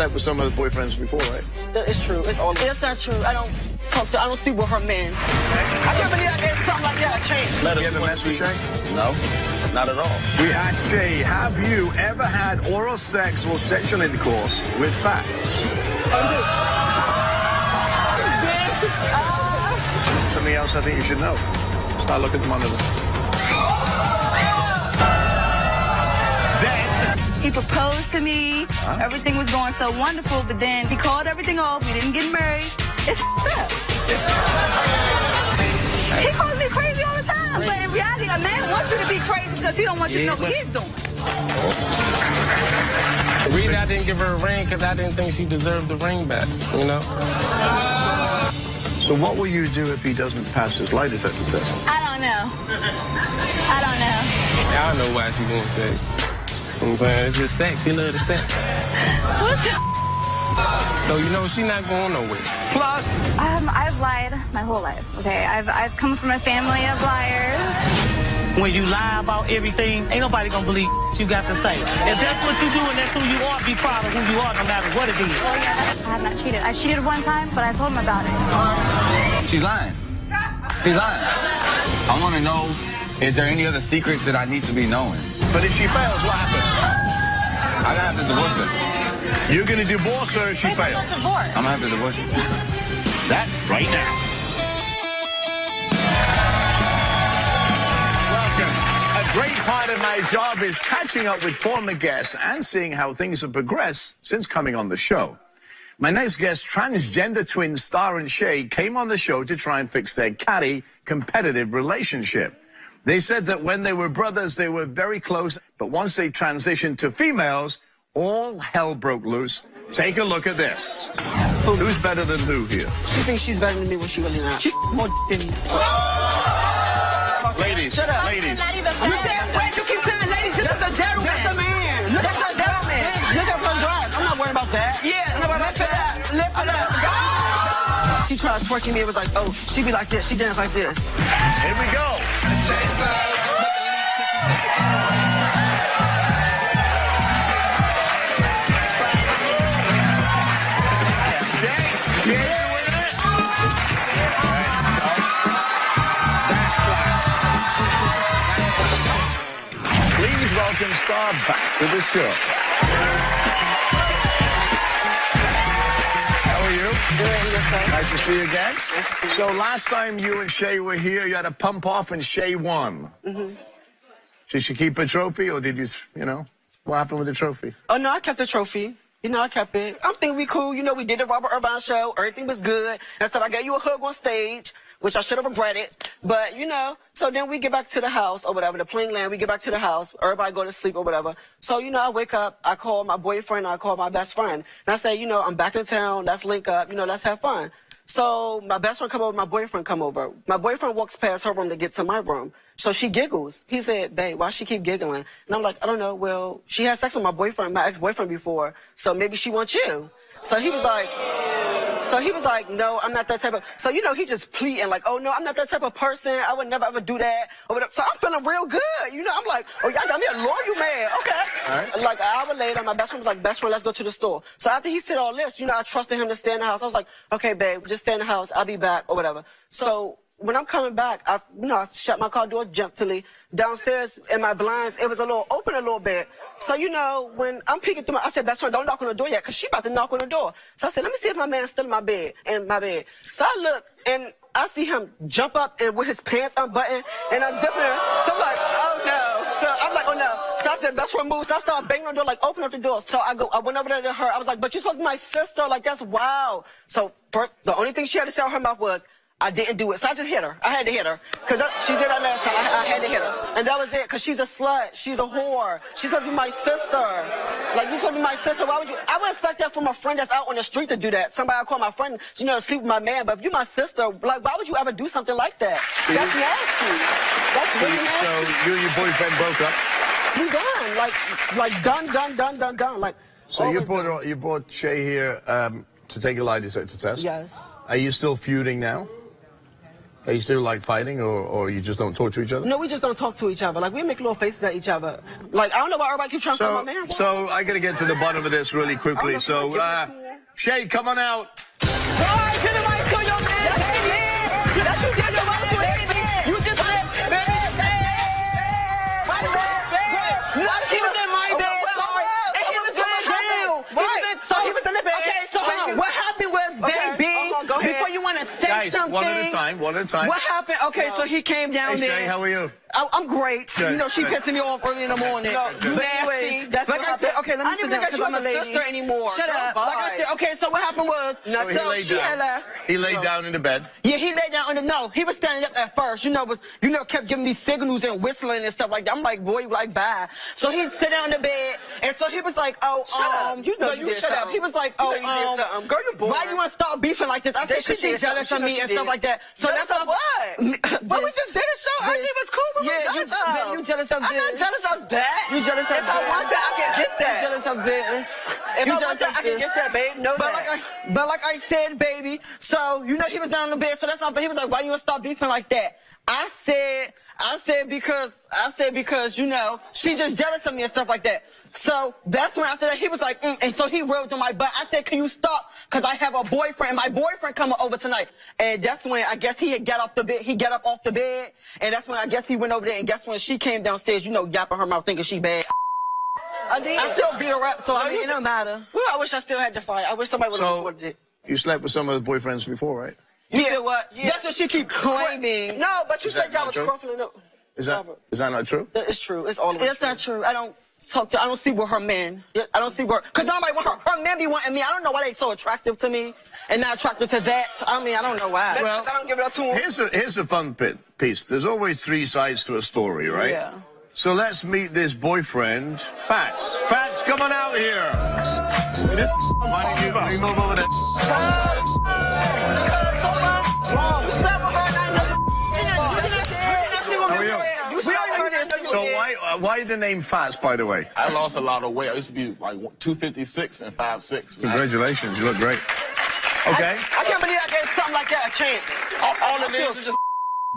That with some of the boyfriends before, right? It's true. It's all. It's not true. I don't sleep with her men. I can't believe I did something like that. Change. Let us. You ever mess with Shay? No, not at all. We asked Shay, have you ever had oral sex or sexual intercourse with fats? Something else I think you should know. Start looking them under them. He proposed to me. Everything was going so wonderful, but then he called everything off. We didn't get married. It's up. He calls me crazy all the time. But in reality, a man wants you to be crazy because he don't want you to know what he's doing. The reason I didn't give her a ring because I didn't think she deserved the ring back, you know? So what will you do if he doesn't pass his lie detector test? I don't know. I don't know. I don't know why she didn't say. You know what I'm saying? It's just sex. She love the sex. What the? So, you know, she not going nowhere. Plus, I've lied my whole life, okay? I've come from a family of liars. When you lie about everything, ain't nobody gonna believe what you got to say. If that's what you do and that's who you are, be proud of who you are no matter what it is. Oh, yeah. I have not cheated. I cheated one time, but I told him about it. She's lying. She's lying. I want to know, is there any other secrets that I need to be knowing? but if she fails, what happens? I'm gonna have to divorce her. You're gonna divorce her if she fails. I'm gonna have to divorce her. That's right now. A great part of my job is catching up with former guests and seeing how things have progressed since coming on the show. My next guest, transgender twins Star and Shay, came on the show to try and fix their catty, competitive relationship. They said that when they were brothers, they were very close, but once they transitioned to females, all hell broke loose. Take a look at this. Who's better than who here? She thinks she's better than me when she really not. She's more than me. Ladies, Shut up. ladies. You saying, wait, you keep saying ladies, this is a gentleman. That's a man. Look at a gentleman. Look at her dress. I'm not worried about that. Yeah, lift it up. Lift it up. She tried twerking me. It was like, oh, she be like this. She dance like this. Here we go. Please welcome Star back to the show. How are you? Good, yes, sir. Nice to see you again. So last time you and Shay were here, you had a pump off and Shay won. Mm-hmm. Did she keep a trophy or did you know, what happened with the trophy? Oh, no, I kept the trophy. You know, I kept it. I'm thinking we cool. You know, we did the Robert Irvine show. Everything was good and stuff. I gave you a hug on stage, which I should have regretted. But, you know, so then we get back to the house or whatever, the plane land. We get back to the house. Everybody go to sleep or whatever. So, you know, I wake up. I call my boyfriend. I call my best friend. And I say, you know, I'm back in town. Let's link up. You know, let's have fun. So my best friend come over. My boyfriend come over. My boyfriend walks past her room to get to my room. So she giggles. He said, babe, why she keep giggling? And I'm like, I don't know. Well, she had sex with my boyfriend, my ex-boyfriend before. So maybe she wants you. So he was like, no, I'm not that type of, so, you know, he just pleading like, oh, no, I'm not that type of person. I would never, ever do that. Or whatever. So I'm feeling real good. You know, I'm like, oh, y'all got me a loyal man. Okay. All right. Like an hour later, my best friend was like, best friend, let's go to the store. So after he said all this, you know, I trusted him to stay in the house. I was like, okay, babe, just stay in the house. I'll be back or whatever. So when I'm coming back, I shut my car door gently. Downstairs in my blinds, it was open a little bit. So, you know, when I'm peeking through I said, best friend, don't knock on the door yet, because she about to knock on the door. So I said, let me see if my man's still in my bed. So I look, and I see him jump up and with his pants unbuttoned, and I'm zipping him. So I'm like, oh no. So I'm like, oh no. So I said, best friend, move. So I started banging on the door, like, open up the door. So I went over there to her. I was like, but you're supposed to be my sister. Like, that's wild. So first, the only thing she had to say out her mouth was, I didn't do it. So I just hit her. I had to hit her. Because she did that last time. I had to hit her. And that was it. Because she's a slut. She's a whore. She's supposed to be my sister. Like, you're supposed to be my sister. Why would you? I would expect that from a friend that's out on the street to do that. Somebody I call my friend, you know, to sleep with my man. But if you're my sister, like, why would you ever do something like that? That's nasty. That's really nasty. So you and your boyfriend broke up? We done. Done. Like, So you brought Shay here to take a lie detector test? yes. Are you still feuding now? Are you still like fighting, or you just don't talk to each other? No, we just don't talk to each other. Like, we make little faces at each other. Like, I don't know why everybody keeps trying to call my man. So I got to get to the bottom of this really quickly. So, Shay, come on out. Why did the mic call your man? That's you did the mic to him. You just said, not keeping in my bed. Sorry. And he was in the jail. Right. So he was in the bed. Okay, so what happened was, baby, before you want to say Guys, something. one at a time, one at a time. What happened? Okay, so he came down Hey, there. Shay, how are you? I'm great. Good, You know, she good. pissing me off early in the morning. No, You nasty. nasty. That's like what I said, happened. okay, let me I sit didn't down even because got I'm a you as a lady. sister anymore. Shut up. Bye. Like I said, okay, so what happened was, So he laid she had down. left. He laid down in the bed. Yeah, he laid down on the, no, he was standing up at first, kept giving me signals and whistling and stuff like that. I'm like, boy, like, bye. So he'd sit down in the bed, and so he was like, oh, Shut up. You know no, you you did shut up. something. He was like, You oh, know you did something. Girl, you bored. why you want to start beefing like this? I said, She cause she's did jealous something. of She me know and she stuff did. like that. So Jealous that's of what? But we just did a show. Everything was cool, but Yeah, we jealous of. you jealous of I'm not this. jealous of that. You jealous of If I want that, I can get that. You jealous of this. If You I jealous want that, of I can this. get that, babe. Know But that. like I said, baby, so, he was down in the bed, so that's not, but he was like, why you want to stop beefing like that? I said because, she's just jealous of me and stuff like that. So that's when after that, he was like, and so he rubbed on my butt. I said, can you stop? Cause I have a boyfriend, and my boyfriend coming over tonight. And that's when I guess he had got up off the bed, and that's when I guess he went over there, and guess when she came downstairs, yapping her mouth thinking she bad. I still beat her up, so I mean, it don't matter. Well, I wish I still had to fight. I wish somebody would have reported it. You slept with some of his boyfriends before, right? You said what? Yeah. That's what she keep claiming. No, but you Is said that y'all not was true? cruffling up. Is that not true? That is true. It's all the way It's true. not true. I don't see where her men. I don't see where, cause nobody want her. Her men be wanting me. I don't know why they so attractive to me and not attracted to that. I mean, I don't know why. Well, I don't give it up to him. Here's a fun piece. There's always three sides to a story, right? Yeah. So let's meet this boyfriend, Fats. Fats, come on out here. Why don't you move over there? How are you? So why the name Fats, by the way? I lost a lot of weight. I used to be like 256 and 5'6". Congratulations, you look great. Okay. I can't believe I gave something like that a chance. All it is just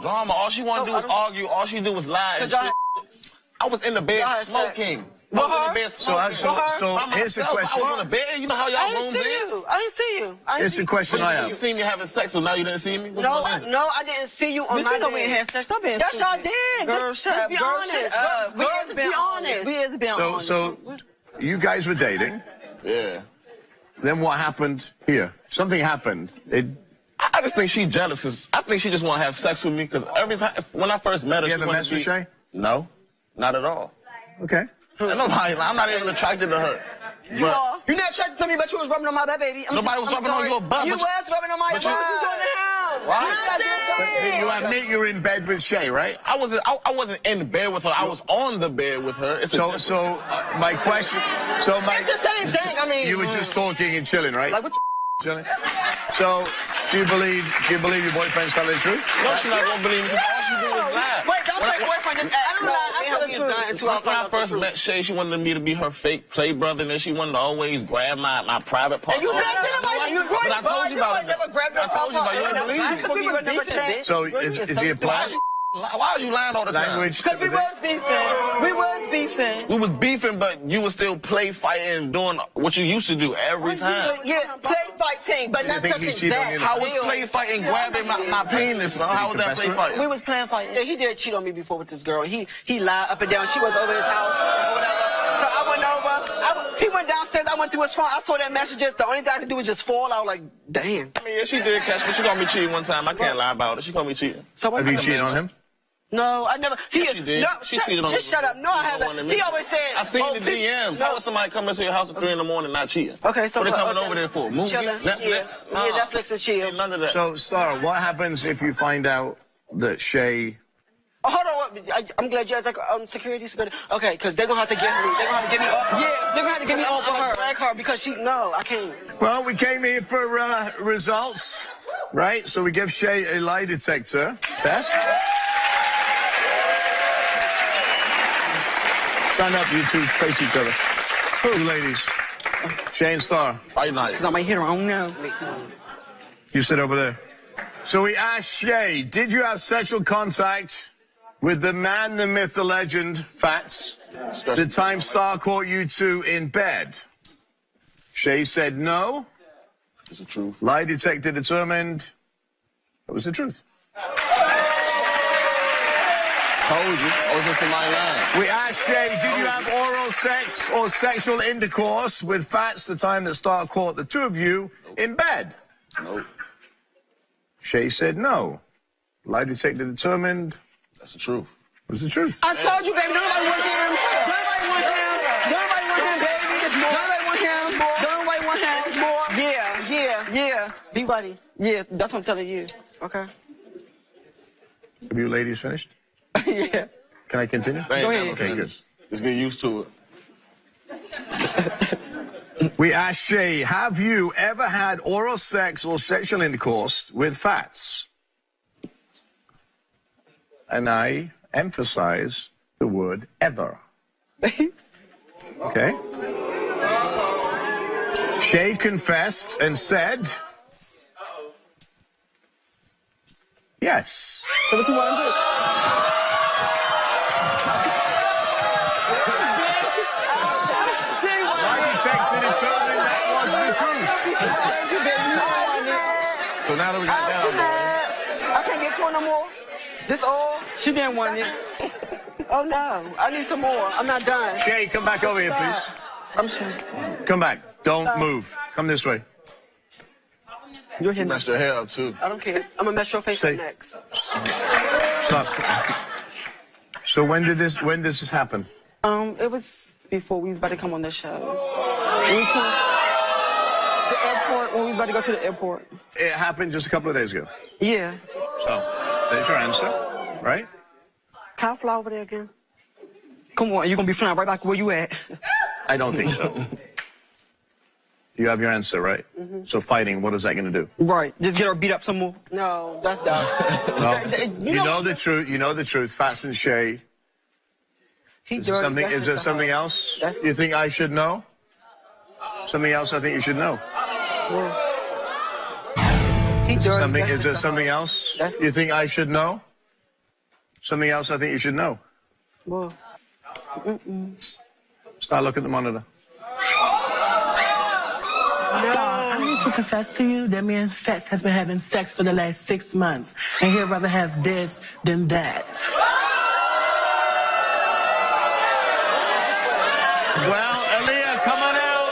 drama. All she want to do is argue. All she do was lie. And shit. I was in the bed smoking. I was in the bed smoking. So By here's the myself. question. I was in the bed. You know how I y'all didn't rooms see is? you. I didn't see you. Here's the question I You have. seen me having sex, so now you didn't see me? Which No, one is it? I didn't see you on But my you know we bed. ain't had sex. Stop being Yes, y'all stupid. did. Girl, Just be honest. We Girl, is just being be honest. We is being honest. So you guys were dating. Yeah. Then what happened here? Something happened. I just think she's jealous because I think she just want to have sex with me because every time, when I first met her, You she ever wanted messed to with be... Shay? No, not at all. Okay. And I'm not even attracted to her. But You're not attracted to me, but you was rubbing on my butt, baby. Nobody was rubbing on your butt, You but was rubbing on my butt. but you- What you doing now? Right? You admit you're in bed with Shay, right? I wasn't in bed with her. I was on the bed with her. It's a So my question. It's the same thing. I mean, You were just talking and chilling, right? like what? Chilling. So do you believe your boyfriend's telling the truth? No, she's not gonna believe me. 'Cause all she do is lie. Wait, don't say boyfriend. Just act. don't lie. I tell the truth. When I first met Shay, she wanted me to be her fake play brother, and then she wanted to always grab my private parts. You never said nobody was But I told you about it. never grabbed your I told you about it. You didn't believe me. Because we would never changed. So is he a plan? Why was you lying all the time? Language. Because we was beefing. We was beefing. We was beefing, but you would still play fighting and doing what you used to do every time. Yeah, play fighting, but not think he touching cheated on that. you? How was play fighting grabbing my penis? How was that play We fighting? was playing fighting. Yeah, he did cheat on me before with this girl. He lied up and down. She was over his house or whatever. So I went over. He went downstairs. I went through his phone. I saw that messages. The only thing I could do was just fall. I was like, damn. I mean, yeah, she did catch me. She called me cheating one time. I can't lie about it. She called me cheating. So what? Have you cheated on him? No, I never. Yes, she did. No, She cheated on just me. shut up. No, I She don't want haven't. to He admit always said. I seen the people- DMs. No. How was somebody coming to your house at 3 in the morning not cheating? Okay, so what they coming okay. over there for? Movies? Chilling. Netflix? Yeah, Netflix and chill. Ain't none of that. So Star, what happens if you find out that Shay? Oh, hold on. I'm glad you asked like security. Okay, because they're gonna have to get me. They're gonna have to get me off. Yeah, they're gonna have to get me off of her. Drag her because she. No, I can't. Well, we came here for results, right? So we give Shay a lie detector test. Stand up, you two face each other. Two ladies. Shay and Star. Fight night. I might hit her. I don't know. You sit over there. So we asked Shay, did you have sexual contact with the man, the myth, the legend, Fats, the time Star caught you two in bed? Shay said no. It's the truth. Lie detector determined it was the truth. Told you. I was into my line. We asked Shay, did you have oral sex or sexual intercourse with Fats the time that Star caught the two of you in bed? Nope. Shay said no. Lie detector determined That's the truth. it was the truth. I told you, baby. Nobody wants him. Nobody wants him. Nobody wants him, baby. There's more. Nobody wants him. Nobody wants him. There's more. Yeah. Be ready. Yeah, that's what I'm telling you. Okay. Have you ladies finished? Yeah. Can I continue? They ain't Go never ahead. Okay, good. finished. Just get used to it. We asked Shay, have you ever had oral sex or sexual intercourse with Fats? And I emphasize the word ever. Okay? Shay confessed and said, yes. So what you want to do? Lie detector determined that was the truth. So now that we got She down, mad. I can't get to her no more. This all? She didn't want it. Oh no, I need some more. I'm not done. Shay, come back over here, please. I'm sorry. Come back. Don't move. Come this way. You're you here. messed your hair up too. I don't care. I'm gonna mess your face Stay. up next. Stop. So when did this happen? It was before we was about to come on the show. We was coming the airport when we was about to go to the airport. It happened just a couple of days ago. Yeah. So there's your answer, right? Can I fly over there again? Come on, you're gonna be flying right back where you at. I don't think so. You have your answer, right? So fighting, what is that going to do? Right. Just get her beat up some more. No, that's dumb. Well, you know the truth. You know the truth. Fats and Shay. Is there something? Is there something else you think I should know? Something else I think you should know. Is there something else you think I should know? Something else I think you should know. Well, Start looking at the monitor. I need to confess to you that me and Fats has been having sex for the last 6 months, and he'd rather have this than that. Well, Aaliyah, come on out.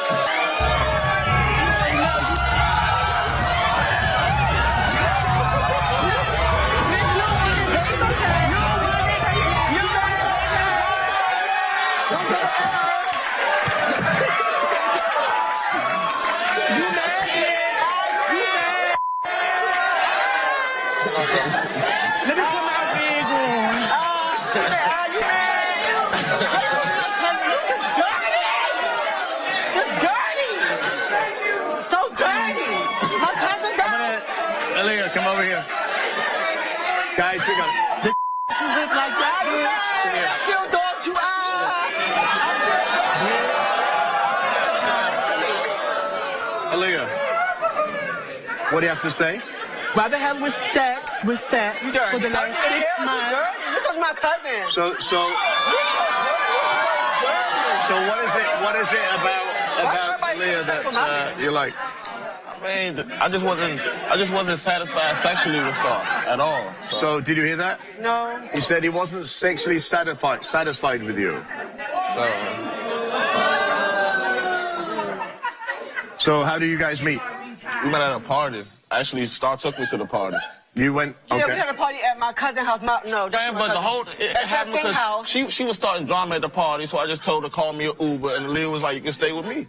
Let me come out big one. Aaliyah, come over here. Guys, we got You look like that. Still dogged you out. Aaliyah. What do you have to say? Rather have with sex for the last 6 months. this was my cousin. So what is it about Aaliyah that you like? I mean, I just wasn't satisfied sexually with Star at all. So did you hear that? No. He said he wasn't sexually satisfied with you. So how do you guys meet? We met at a party. Actually, Star took me to the party. You went, Yeah, we okay. had a party at my cousin's house. No, that's Man, my but the cousin. whole it At happened that thing house. because she was starting drama at the party, so I just told her call me an Uber, and Leah was like, "You can stay with me."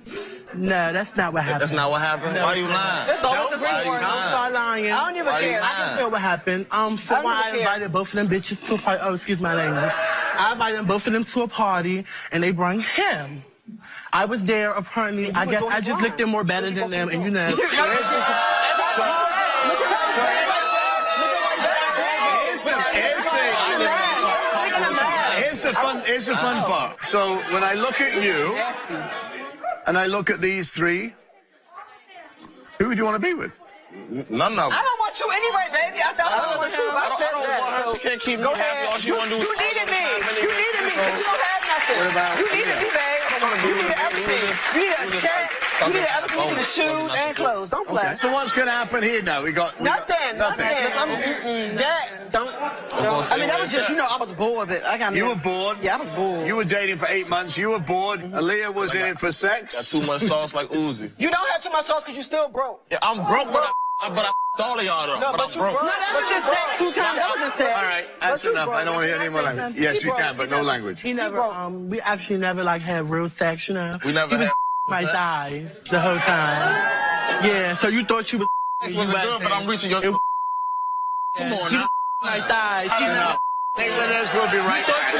No, that's not what happened. That's not what happened. Why you lying? That's all Don't Why you don't start lying. I don't even Why you care. I can tell what happened. For I why don't I care. invited both of them bitches to a party. Oh, excuse my language. I invited both of them to a party, and they brought him. I was there apparently. I guess I just looked in more better than them, and you know. Here's the fun part. So when I look at you, and I look at these three, who would you want to be with? None of them. I don't want want you anyway, baby. I thought I want you. I said that. You can't keep me Go happy. ahead. All she want to do is You needed me. You needed me because you don't have nothing. What about- You needed me, babe. You needed everything. You needed a check. You needed everything. You needed shoes and clothes. Don't play. Okay. So what's going to happen here now? We got Nothing. nothing. That don't. I mean, that was just, I was bored with it. I got You were bored? Yeah, I was bored. You were dating for 8 months. You were bored. Aaliyah was in it for sex. got too much sauce like Uzi. You don't have too much sauce because you still broke. Yeah, I'm broke, but I all of y'all though. No, but I'm you broke. broke. No, that was just sex 2 times. That wasn't sex. All right, that's enough. I don't want to hear any more language. Yes, you can, but no language. He never, we actually never like had real sex, you know. We never had My sex. thighs the whole time. Yeah, so you thought you was. This wasn't good, but I'm reaching your. Come on now. My thighs. You know. Stay with us. We'll be right back.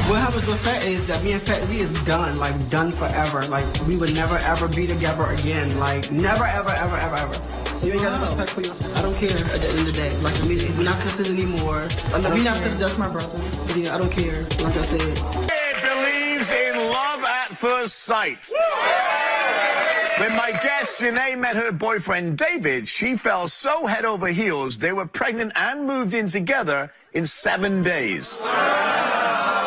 What happens with Fat is that me and Fat, we is done, like done forever. Like we would never ever be together again. Like never ever ever ever ever. So you ain't got no respect for yourself. I don't care at the end of the day. Like we're not sisters anymore. We're not sisters, that's my brother. But yeah, I don't care. Like I said. It believes in love at first sight. When my guest Janae met her boyfriend David, she fell so head over heels they were pregnant and moved in together in 7 days.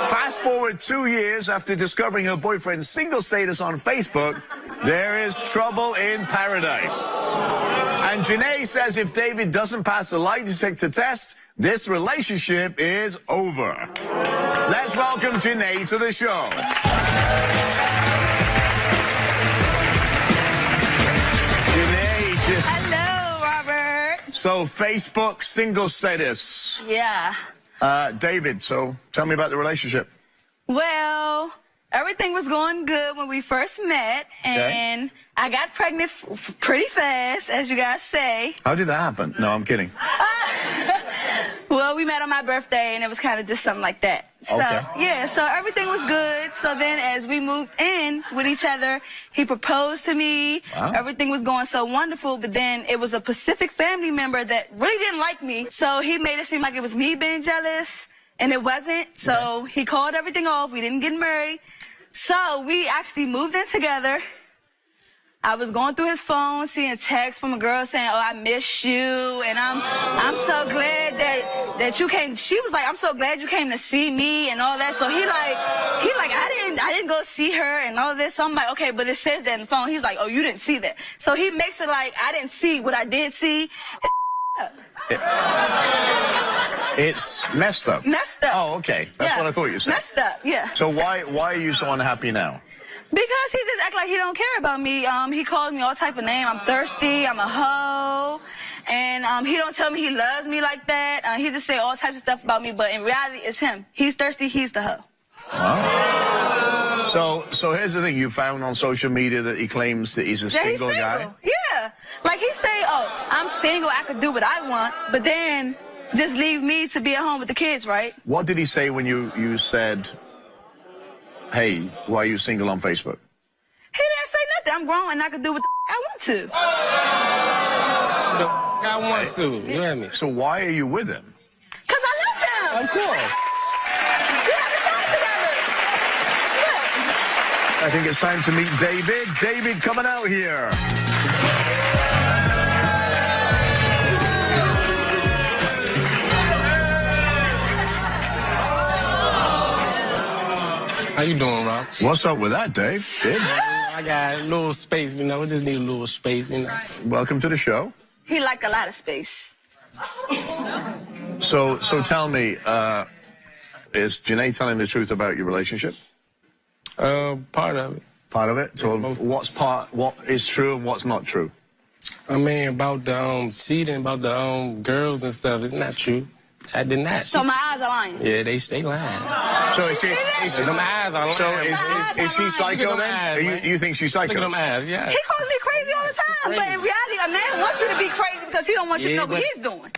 Fast forward 2 years after discovering her boyfriend's single status on Facebook, there is trouble in paradise. And Janae says if David doesn't pass the lie detector test, this relationship is over. Let's welcome Janae to the show. Hello, Robert. So, Facebook single status. Yeah. David, so tell me about the relationship. Well, everything was going good when we first met, and I got pregnant pretty fast, as you guys say. How did that happen? No, I'm kidding. Well, we met on my birthday, and it was kind of just something like that. So, yeah, so everything was good. So then as we moved in with each other, he proposed to me. Wow. Everything was going so wonderful, but then it was a Pacific family member that really didn't like me. So he made it seem like it was me being jealous, and it wasn't. So he called everything off. We didn't get married. So we actually moved in together. I was going through his phone, seeing texts from a girl saying, "Oh, I miss you," and I'm so glad that you came. She was like, "I'm so glad you came to see me," and all that. So he like, I didn't go see her and all this. So I'm like, okay, but it says that in the phone. He's like, "Oh, you didn't see that." So he makes it like I didn't see what I did see. It's messed up. Messed up. Oh, okay. That's what I thought you said. Messed up, yeah. So why are you so unhappy now? Because he just act like he don't care about me. He calls me all type of name. I'm thirsty. I'm a hoe. And he don't tell me he loves me like that. He just say all types of stuff about me. But in reality, it's him. He's thirsty. He's the hoe. Oh. So here's the thing. You found on social media that he claims that he's a single guy? Yeah. Like he say, "Oh, I'm single. I could do what I want." But then just leave me to be at home with the kids, right? What did he say when you said, "Hey, why are you single on Facebook"? He didn't say nothing. I'm grown and I can do what the I want to. I want to. You hear me? So why are you with him? Because I love him. Of course. We have a time together. I think it's time to meet David. David, coming out here. How you doing, Rob? What's up with that, Dave? Dave? I got a little space, you know. We just need a little space, you know. Welcome to the show. He like a lot of space. So tell me, is Janae telling the truth about your relationship? Part of it. Part of it? So what is true and what's not true? I mean, about the cheating, about the girls and stuff, it's not true. I did not. So my eyes are lying. Yeah, they stay lying. So is she, Them eyes are lying. so is she psycho Look at them then? eyes, man. You think she's psycho? Look at them eyes, yeah. He calls me crazy all the time, but in reality, a man wants you to be crazy because he don't want you to know what he's doing.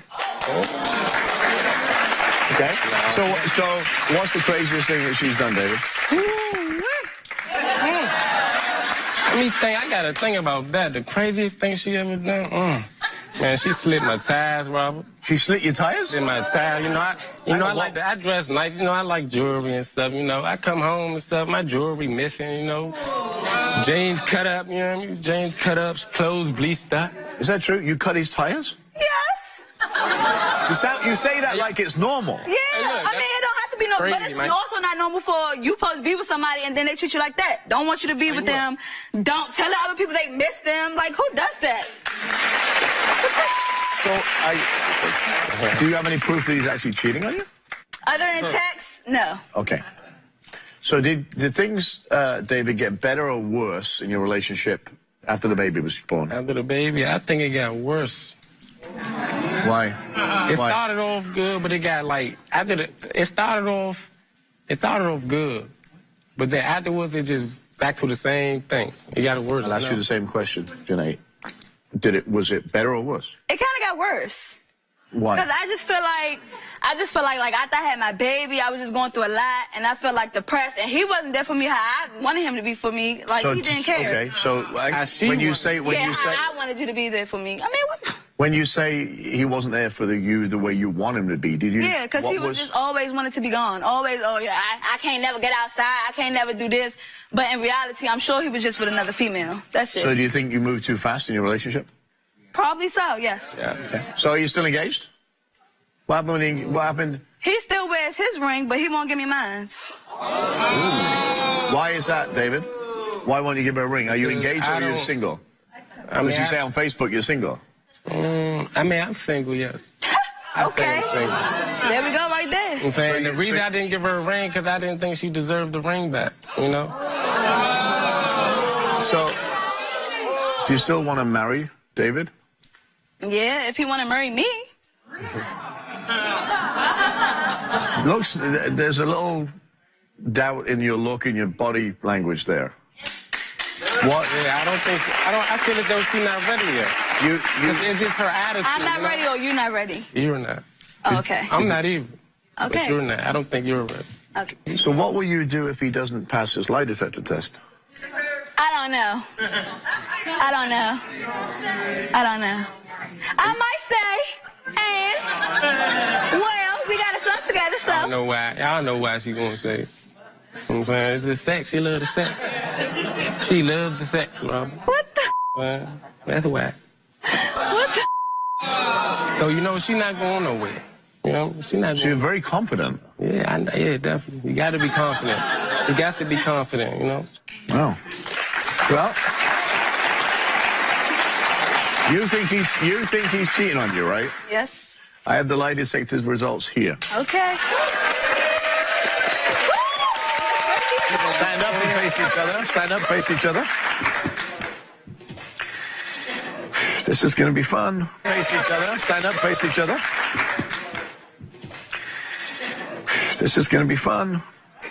Okay. So what's the craziest thing that she's done, David? Let me think. I got to think about that. The craziest thing she ever done? Man, she slit my tires, Robert. She slit your tires? In my tires, I dress nice, I like jewelry and stuff, I come home and stuff, my jewelry missing, Jeans cut up, you know what I mean? Jeans cut up, clothes bleached up. Is that true? You cut his tires? Yes. You say that like it's normal. Yeah, I mean, it don't have to be normal, but it's also not normal for you supposed to be with somebody and then they treat you like that. Don't want you to be with them. Don't tell the other people they miss them. Like, who does that? So, do you have any proof that he's actually cheating on you? Other than text, no. Okay. So did things, David, get better or worse in your relationship after the baby was born? After the baby, I think it got worse. Why? It started off good, but it got like it started off good, but then afterwards it just back to the same thing. It got worse. I'll ask you the same question, Janae. Was it better or worse? It kind of got worse. Why? Because I just feel like after I had my baby, I was just going through a lot, and I felt like depressed, and he wasn't there for me how I wanted him to be for me. Like, he didn't care. Okay, so when you say I wanted you to be there for me. I mean, what? When you say he wasn't there for you the way you want him to be, did you? Yeah, because he was just always wanted to be gone. Always, oh yeah, I can't never get outside. I can't never do this. But in reality, I'm sure he was just with another female. That's it. So do you think you moved too fast in your relationship? Probably so, yes. Yeah. Okay. So are you still engaged? What happened? He still wears his ring, but he won't give me mine. Why is that, David? Why won't you give her a ring? Are you engaged or are you single? Because you say on Facebook you're single. I mean, I'm single, yeah. Okay. There we go, right there. I'm saying the reason I didn't give her a ring because I didn't think she deserved the ring back, you know? So, do you still want to marry David? Yeah, if he want to marry me. Looks, there's a little doubt in your look and your body language there. What? Yeah, I feel as though she's not ready yet. It's just her attitude. I'm not ready or you're not ready? You're not. Oh, okay. I'm not either. Okay. But you're not. I don't think you're ready. Okay. So what will you do if he doesn't pass his lie detector test? I don't know. I don't know. I don't know. I might say, and, well, we got a son together, so. I don't know why. I don't know why she gonna say this. You know what I'm saying? It's the sex. She love the sex. She love the sex, Robin. What the? Well, that's why. What the? So, you know, she not going nowhere. You know, she not going. So you're very confident. Yeah, yeah, definitely. You got to be confident. You got to be confident, you know? Wow. Well, you think he's cheating on you, right? Yes. I have the lie detector's results here. Okay. Stand up and face each other. Stand up, face each other. This is going to be fun. Face each other. Stand up, face each other. This is going to be fun.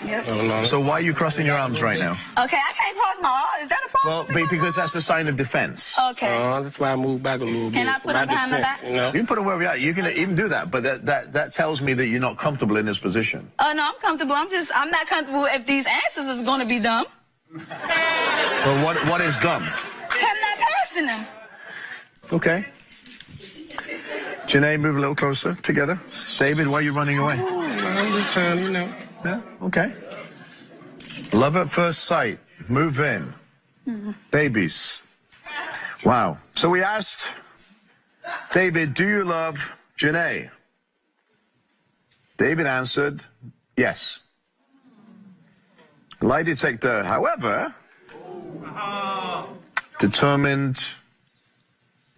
Yep. So why are you crossing your arms right now? Okay, I can't cross my arms. Is that a problem? Well, because that's a sign of defense. Okay. That's why I moved back a little bit. Can I put it behind my back? You know? You can put it wherever you are. You can even do that, but that tells me that you're not comfortable in this position. Oh, no, I'm comfortable. I'm not comfortable if these answers is going to be dumb. Well, what is dumb? I'm not passing them. Okay. Janae, move a little closer together. David, why are you running away? Oh, I'm just trying, you know. Yeah, okay. Love at first sight. Move in. Babies. Wow. So we asked David, do you love Janae? David answered, yes. Lie detector, however, determined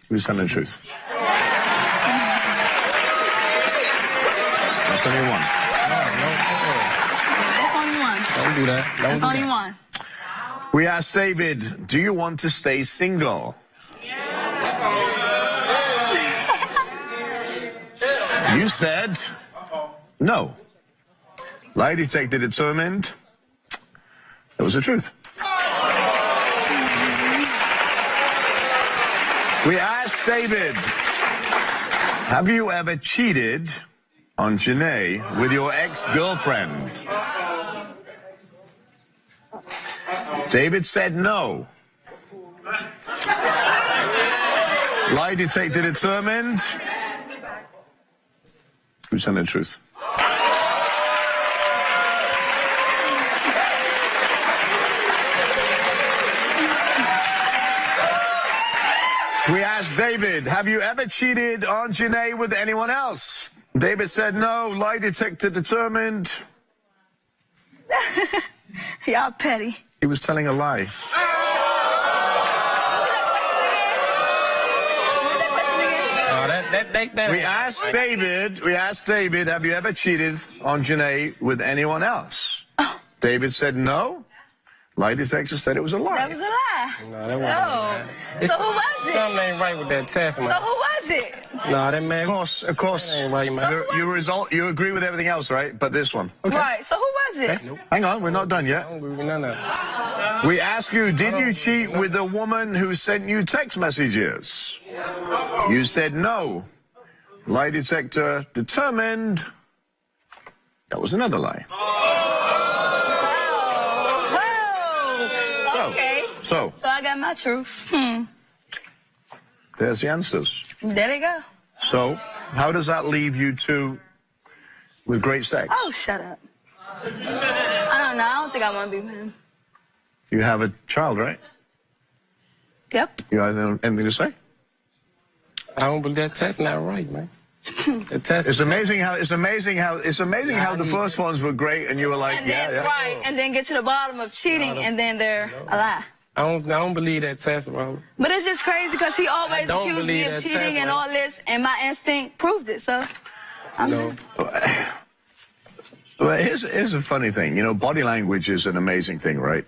he was telling the truth. That's only one. That's only one. Don't do that. That's only one. We asked David, do you want to stay single? You said no. Lie detector determined that was the truth. We asked David, have you ever cheated on Janae with your ex-girlfriend? David said no. Lie detector determined. Who's telling the truth? asked David, have you ever cheated on Janae with anyone else? David said no. Lie detector determined. Y'all petty. He was telling a lie. We asked David, have you ever cheated on Janae with anyone else? Oh. David said no. Lie detector said it was a lie. That was a lie. No, that wasn't a lie. So who was it? Something ain't right with that test, man. So who was it? No, that man. Of course. That ain't right, man. You agree with everything else, right? But this one. Okay. Right. So who was it? Nope. Hang on, we're not done yet. I don't agree with none of it. We ask you, did you cheat with the woman who sent you text messages? You said no. Lie detector determined. That was another lie. Whoa. Okay. So I got my truth. there's the answers. There they go. So how does that leave you two with great sex? Oh, shut up. I don't know. I don't think I want to be with him. You have a child, right? Yep. You have anything to say? I don't believe that test not right, man. The test. It's amazing how the first ones were great and you were like, And then, right, and then get to the bottom of cheating, and then they're a lie. I don't believe that test, bro. But it's just crazy because he always don't accused me believe of that cheating test, and man. all this, and my instinct proved it. So, No. Well, here's a funny thing. You know, body language is an amazing thing, right?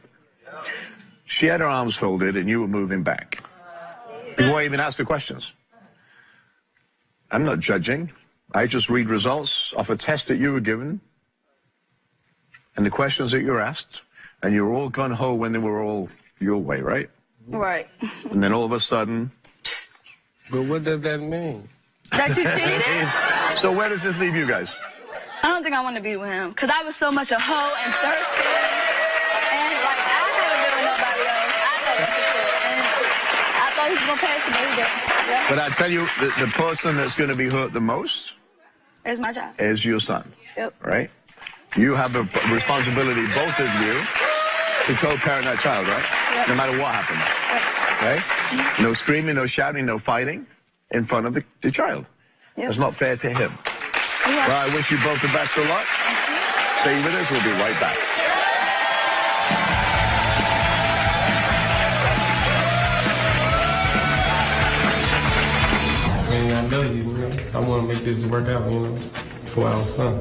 She had her arms folded and you were moving back before I even asked the questions. I'm not judging. I just read results off a test that you were given and the questions that you were asked, and you were all gung-ho when they were all your way, right? right. And then all of a sudden... But what does that mean? That you cheated? So where does this leave you guys? I don't think I want to be with him because I was so much a hoe and thirsty, and like I haven't been with nobody else. I know that for sure. And I thought he was gonna pass me, but he didn't. Yeah. But I tell you, the person that's going to be hurt the most It's my job. is your son. Yep. Right? You have the responsibility, both of you, to co-parent that child, right? Yep. No matter what happens. Yep. Okay? No screaming, no shouting, no fighting in front of the child. Yep. That's not fair to him. Yeah. Well, I wish you both the best of luck. Stay with us. We'll be right back. I love you, man. I want to make this work out, for our son.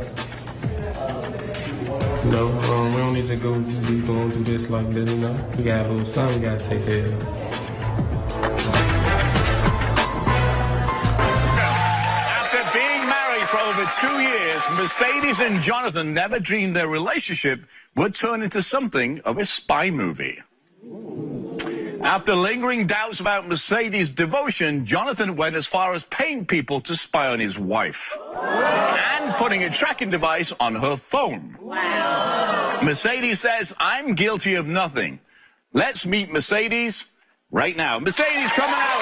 No, we don't need to go do this like that, We got a little son we got to take care of. After being married for over 2 years, Mercedes and Jonathan never dreamed their relationship would turn into something of a spy movie. After lingering doubts about Mercedes' devotion, Jonathan went as far as paying people to spy on his wife and putting a tracking device on her phone. Wow. Mercedes says, I'm guilty of nothing. Let's meet Mercedes right now. Mercedes coming out.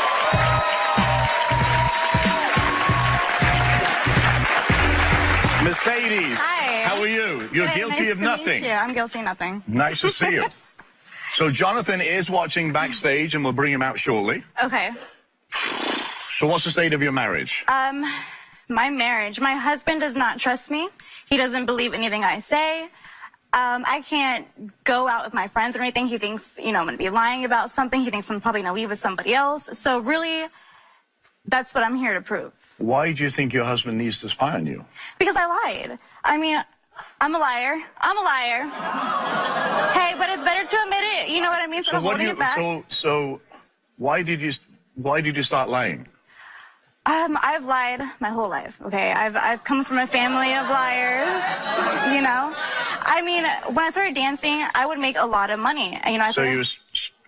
Mercedes. Hi. How are you? You're Good, guilty nice of to nothing. meet you. I'm guilty of nothing. Nice to see you. So Jonathan is watching backstage, and we'll bring him out shortly. Okay. So what's the state of your marriage? My marriage. My husband does not trust me. He doesn't believe anything I say. I can't go out with my friends or anything. He thinks, I'm going to be lying about something. He thinks I'm probably going to leave with somebody else. So really, that's what I'm here to prove. Why do you think your husband needs to spy on you? Because I lied. I mean, I'm a liar. I'm a liar. Hey, but it's better to admit it. You know what I mean? So I'm holding it back. So why did you start lying? I've lied my whole life, okay? I've come from a family of liars, I mean, when I started dancing, I would make a lot of money.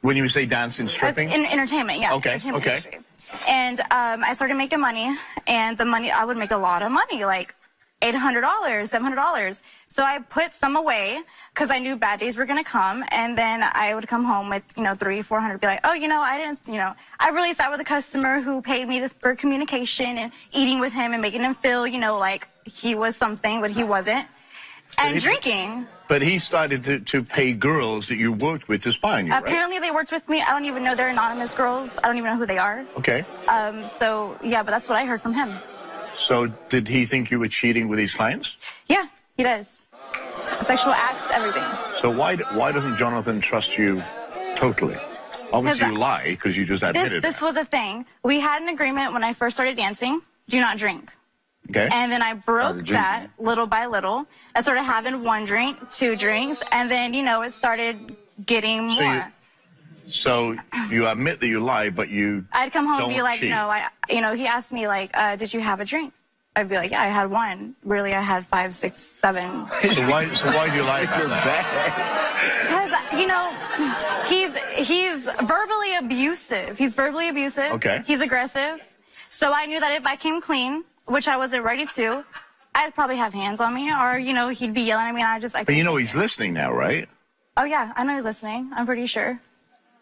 When you say dancing, stripping? In entertainment, yeah. Okay, entertainment okay. industry. And I started making money, and the money, I would make a lot of money, like $800, $700. So I put some away because I knew bad days were going to come. And then I would come home with, $300, $400, be like, oh, I didn't, I really sat with a customer who paid me for communication and eating with him and making him feel, like he was something, but he wasn't. And drinking. But he started to pay girls that you worked with to spy on you, right? Apparently they worked with me. I don't even know they're anonymous girls. I don't even know who they are. Okay. So, yeah, but that's what I heard from him. So did he think you were cheating with his clients? Yeah, he does. Sexual acts, everything. So why doesn't Jonathan trust you totally? Obviously you lie because you just admitted This that. was a thing. We had an agreement when I first started dancing, do not drink. Okay. And then I broke that little by little. I started having 1 drink, 2 drinks, and then, you know, it started getting more. So you admit that you lie, but you I'd come home and be don't like, cheat. no, he asked me like, did you have a drink? I'd be like, yeah, I had 1. Really, I had 5, 6, 7. So why do you lie about that? Because, you know, he's verbally abusive. He's verbally abusive. Okay. He's aggressive. So I knew that if I came clean, which I wasn't ready to, I'd probably have hands on me, or, you know, he'd be yelling at me, and But you know he's listening now, right? Oh, yeah, I know he's listening. I'm pretty sure.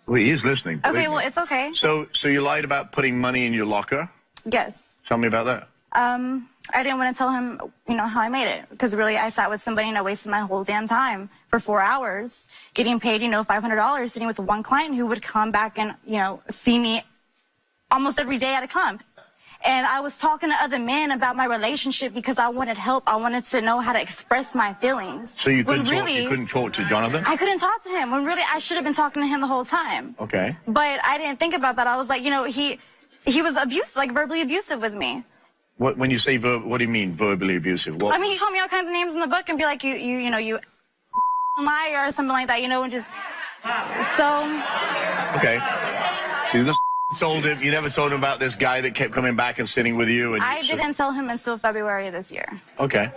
Well, he is listening. Okay, believe me. well, it's okay. So you lied about putting money in your locker? Yes. Tell me about that. I didn't want to tell him, you know, how I made it. Because really, I sat with somebody and I wasted my whole damn time for 4 hours getting paid, you know, $500, sitting with 1 client who would come back and, you know, see me almost every day I'd come. And I was talking to other men about my relationship because I wanted help. I wanted to know how to express my feelings. So you couldn't, you couldn't talk to Jonathan? I couldn't talk to him when really I should have been talking to him the whole time. Okay. But I didn't think about that. I was like, you know, he was abusive, like verbally abusive with me. When you say what do you mean verbally abusive? What? I mean, he called me all kinds of names in the book and be like, you know, you liar or something like that, you know, and just so. Okay. She's just told him. You never told him about this guy that kept coming back and sitting with you. And I didn't tell him until February of this year. Okay.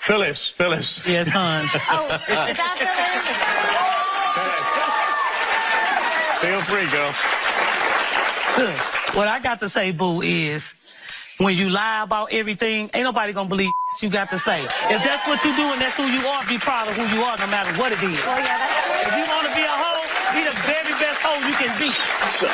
Phyllis. Yes, hon. Oh, is that Phyllis? Feel free, girl. What I got to say, boo, is when you lie about everything, ain't nobody gonna believe you got to say. If that's what you do and that's who you are, be proud of who you are no matter what it is. Well, yeah, that's If you want to be a hoe, be the very best hoe you can be. So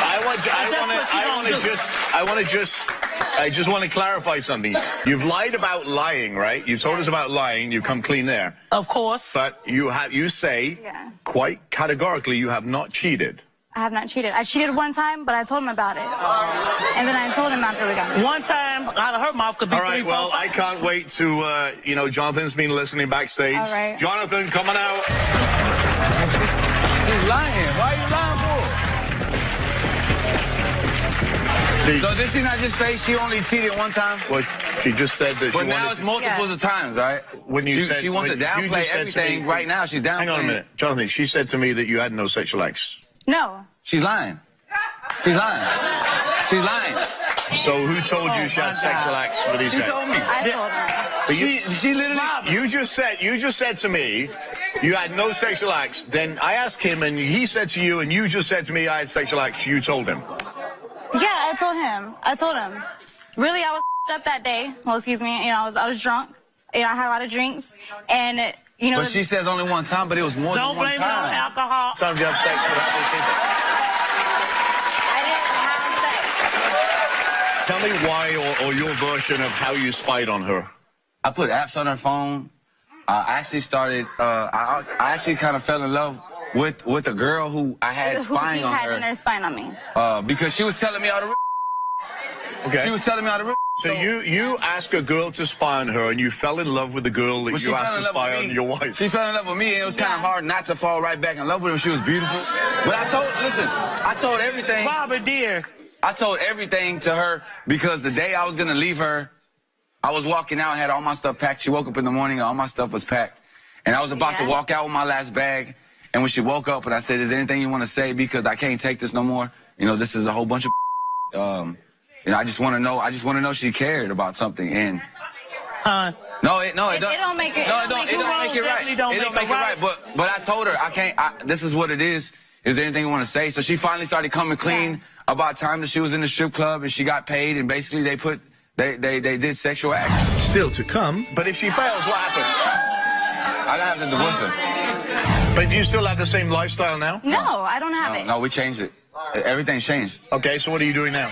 I just want to clarify something. You've lied about lying, right? You told us about lying. You come clean there. Of course. But you say quite categorically you have not cheated. I have not cheated. I cheated 1 time, but I told him about it. And then I told him after we got married. 1 time out of her mouth could be All right, 3, 4, well, 5. I can't wait to, you know, Jonathan's been listening backstage. All right. Jonathan, come on out. He's lying. Why are you lying for? So did she not just say she only cheated 1 time? Well, she just said that But now it's multiples of times, right? When you she wants to downplay everything right now. She's downplaying. Hang on a minute. Jonathan, she said to me that you had no sexual acts. No. She's lying. She's lying. She's lying. So who told you she had sexual acts with these guys? She told me. I told her. But She literally. You just said to me you had no sexual acts. Then I asked him, and he said to you, and you just said to me I had sexual acts. You told him. Yeah, I told him. Really, I was up that day. Well, excuse me. You know, I was drunk. You know, I had a lot of drinks, and you know. But she says only 1 time, but it was more than 1 time. Don't blame it on alcohol. Sometimes you have sex with other people. I didn't have sex. Tell me why, or your version of how you spied on her. I put apps on her phone. I actually started. I actually kind of fell in love with a girl who I had spying on her. Who had in there spying on me? Because she was telling me all the. Okay. She was telling me all the. So you asked a girl to spy on her, and you fell in love with the girl that you asked to spy on your wife. She fell in love with me, and it was kind of hard not to fall right back in love with her. She was beautiful. But I told everything. Barbara, dear. I told everything to her because the day I was going to leave her, I was walking out, had all my stuff packed. She woke up in the morning, and all my stuff was packed. And I was about to walk out with my last bag. And when she woke up, and I said, is there anything you want to say? Because I can't take this no more. You know, this is a whole bunch of you know, I just want to know she cared about something. And no, it don't make it. No, it don't make it right. It don't make it right. But I told her I can't. This is what it is. Is there anything you want to say? So she finally started coming clean about time that she was in the strip club and she got paid, and basically they did sexual acts. Still to come. But if she fails, what happens? I have to divorce her. But do you still have the same lifestyle now? No, I don't have it. No, we changed it. Everything's changed. Okay, so what are you doing now?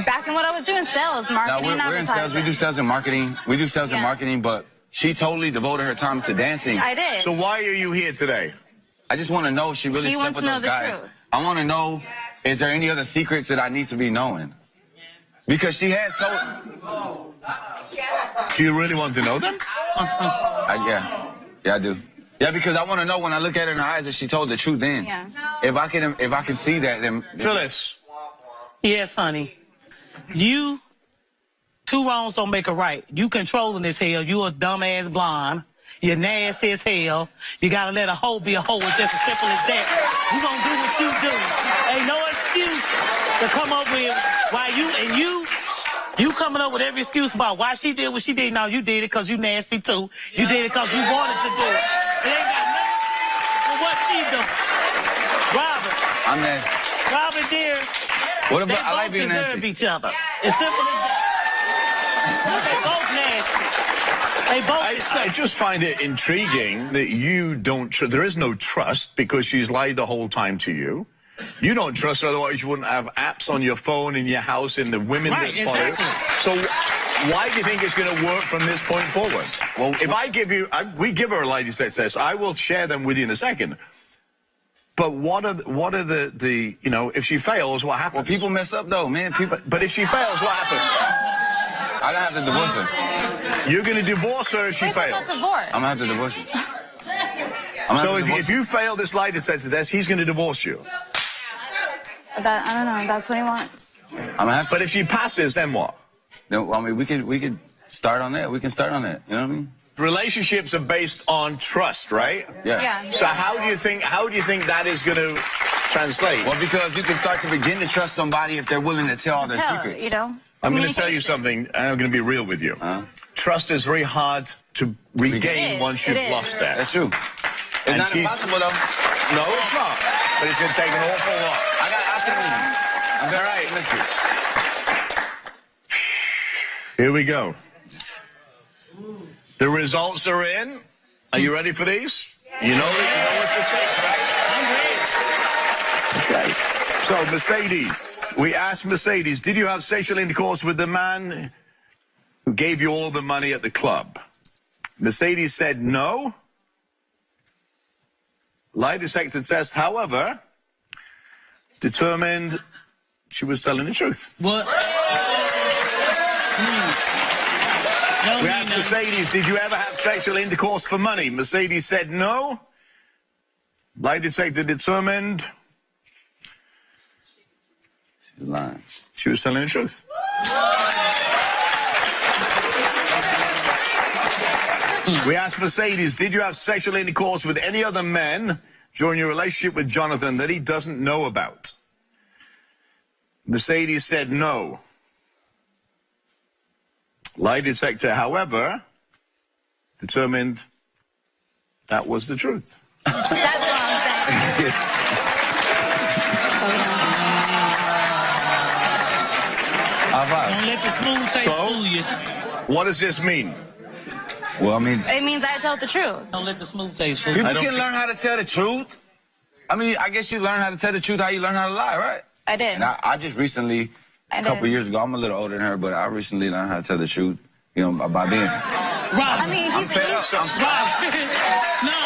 Back in what I was doing, sales, marketing, we're in sales. We do sales and marketing. We do sales and marketing, but she totally devoted her time to dancing. I did. So why are you here today? I just want to know if she really He slept wants with to know those the guys. truth. I want to know, is there any other secrets that I need to be knowing? Because she has so... Do you really want to know them? Yeah, I do. Yeah, because I want to know when I look at her in her eyes that she told the truth then. Yeah. If I can see that, then... Phyllis. Yes, honey. You, 2 wrongs don't make a right. You controlling as hell. You a dumbass blonde. You're nasty as hell. You gotta let a hoe be a hoe. It's just as simple as that. You gonna do what you do. Ain't no excuse to come up with why you coming up with every excuse about why she did what she did. No, you did it because you nasty too. You did it because you wanted to do it. It ain't got nothing with what she do. Robert. I'm nasty. Robert, dear. What They about, I like both being deserve nasty. each other. It's simple as that. They both nasty. They both I just find it intriguing that you don't... there is no trust because she's lied the whole time to you. You don't trust her, otherwise you wouldn't have apps on your phone in your house and the women Right, that follow. exactly. So why do you think it's going to work from this point forward? Well, if I give you... we give her a lie detector test. I will share them with you in a second. But what are the you know, if she fails, what happens? Well, people mess up though, man. But if she fails, what happens? I'm gonna have to divorce her. You're going to divorce her if she fails. About divorce. I'm gonna have to divorce her. So if you fail this lie detector test, he's going to divorce you. I don't know. That's what he wants. I'm gonna have to. But if she passes, then what? No, I mean, we could start on that. We can start on that. You know what I mean? Relationships are based on trust, right? Yeah. So how do you think that is going to translate? Well, because you can start to begin to trust somebody if they're willing to tell all their Hell, secrets. you know. I'm going to tell you something, and I'm going to be real with you. Trust is very hard to regain once you've lost that. That's true. It's And not she's- impossible though. No, it's not. But it's going to take an awful lot. I'm All right. optimistic. Here we go. The results are in. Are you ready for these? You know what to say, right? Okay. So, Mercedes. We asked Mercedes, did you have sexual intercourse with the man who gave you all the money at the club? Mercedes said no. Lie detector test, however, determined she was telling the truth. What? We asked Mercedes, did you ever have sexual intercourse for money? Mercedes said no. Lie detector determined She's lying. she was telling the truth. We asked Mercedes, did you have sexual intercourse with any other men during your relationship with Jonathan that he doesn't know about? Mercedes said no. Lie detector, however, determined that was the truth. That's what I'm saying. Don't let the smooth taste fool you. What does this mean? Well, I mean, It means I told the truth. Don't let the smooth taste fool you. people can learn how to tell the truth. I mean, I guess you learn how to tell the truth how you learn how to lie, right? I did. And I just recently, a couple years ago, I'm a little older than her, but I recently learned how to tell the truth, you know, by being... Rob. I mean, I'm fed up. Rob. No.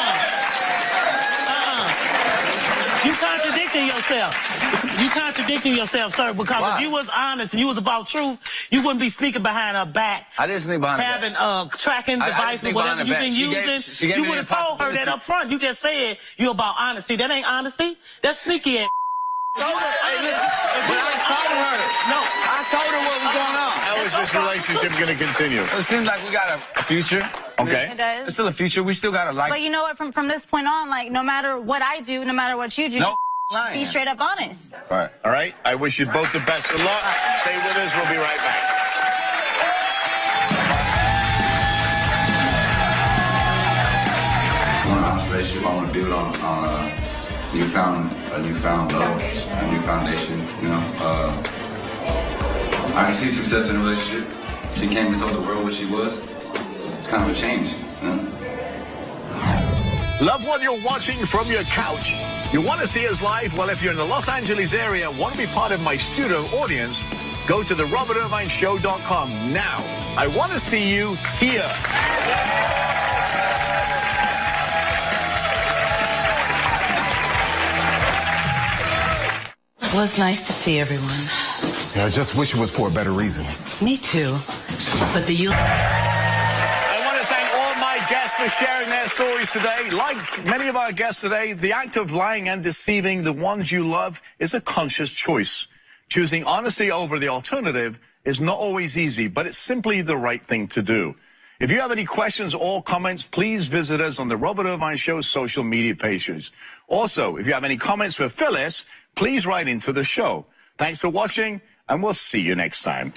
You contradicting yourself. You contradicting yourself, sir, because Why? if you was honest and you was about truth, you wouldn't be sneaking behind her back. I didn't sneak behind her back. Having tracking I just devices, sneak whatever behind you've her been back. She gave- using. she gave You me would the have told her that possibility. up front. You just said you about honesty. That ain't honesty. That's sneaky ass. Hey, listen, but I told her. No. I told her what was going on. How is this relationship going to continue? It seems like we got a future. Okay. It does. It's still a future. We still got to like. But you know what? From this point on, like, no matter what I do, no matter what you do, No lying. be straight up honest. All right. All right. I wish you both the best of luck. Stay with us. We'll be right back. On an honest relationship, I want to build on a newfound love, a new foundation. You know, I can see success in a relationship. She came and told the world what she was. It's kind of a change, you know. Love what you're watching from your couch. You want to see us live? Well, if you're in the Los Angeles area, want to be part of my studio audience, Go to therobertirvineshow.com now. I want to see you here. Well, it's nice to see everyone. Yeah, I just wish it was for a better reason. Me too. But the I want to thank all my guests for sharing their stories today. Like many of our guests today, the act of lying and deceiving the ones you love is a conscious choice. Choosing honesty over the alternative is not always easy, but it's simply the right thing to do. If you have any questions or comments, please visit us on the Robert Irvine Show's social media pages. Also, if you have any comments for Phyllis, please write into the show. Thanks for watching, and we'll see you next time.